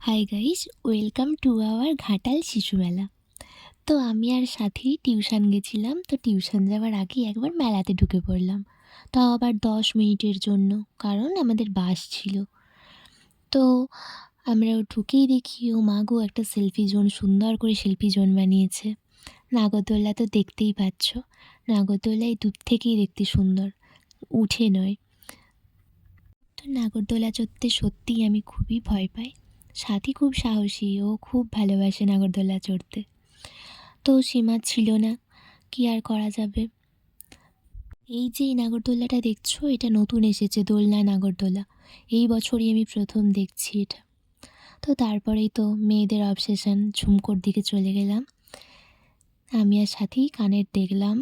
Hi guys, welcome to our Ghatal শিশু মেলা। তো আমি আর সাথী টিউশন গেছিলাম। তো টিউশন যাওয়ার আগেই একবার মেলাতে ঢুকে পড়লাম, তাও আবার 10 মিনিটের জন্য, কারণ আমাদের বাস ছিল। তো আমরাও ঢুকেই দেখি, ও মা গো, একটা সেলফি জোন, সুন্দর করে সেলফি জোন বানিয়েছে। নাগরদোল্লা তো দেখতেই পাচ্ছ, নাগরদোল্লা এই দূর থেকেই দেখতে সুন্দর, উঠে নয়। তো নাগরদোলা চড়তে সত্যিই আমি খুবই ভয় পাই। সাথী খুব সাহসী, ও খুব ভালোবাসে নাগরদোলা চড়তে। তো সীমা ছিল না, কি আর করা যাবে। এই যে এই নাগরদোলাটা দেখছো, এটা নতুন এসেছে, দোলনা নাগরদোলা। এই বছরই আমি প্রথম দেখছি এটা। তো তারপরেই তো মেয়েদের অবসেশন, ঝুমকোর দিকে চলে গেলাম। আমি আর সাথী কানের দেখলাম।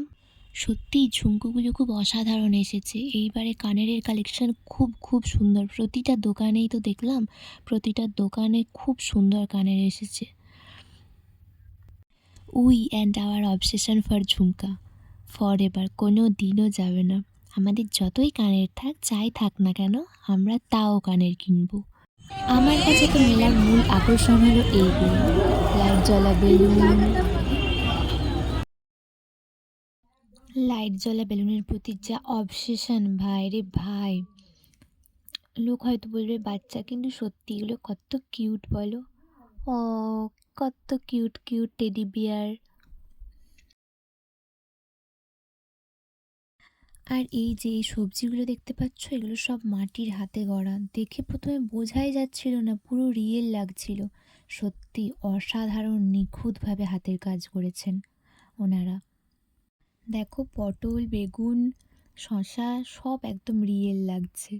সত্যিই ঝুমকোগুলো খুব অসাধারণ এসেছে এইবারে। কানের কালেকশন খুব খুব সুন্দর, প্রতিটা দোকানেই তো দেখলাম, প্রতিটা দোকানে খুব সুন্দর কানের এসেছে। We and our obsession for jhumka for ever, কোনো দিনও যাবে না। আমাদের যতই কানের থাক, যাই থাক না কেন, আমরা তাও কানের কিনবো। আমার কাছে তো মেলার মূল আকর্ষণ হলো এইগুলো, লাইট জ্বলা বেলুন, লাইট জ্বলা বেলুনের প্রতি যা অবসেশন, ভাই রে ভাই। লোক হয়তো বলবে বাচ্চা, কিন্তু সত্যি এগুলো কত কিউট বলো। ও, কত কিউট কিউট টেডি বিয়ার। আর এই যে এই সবজিগুলো দেখতে পাচ্ছ, এগুলো সব মাটির হাতে গড়া। দেখে প্রথমে বোঝাই যাচ্ছিল না, পুরো রিয়েল লাগছিল। সত্যি অসাধারণ নিখুঁতভাবে হাতের কাজ করেছেন ওনারা। দেখো, পটল, বেগুন, শসা সব একদম রিয়েল লাগছে।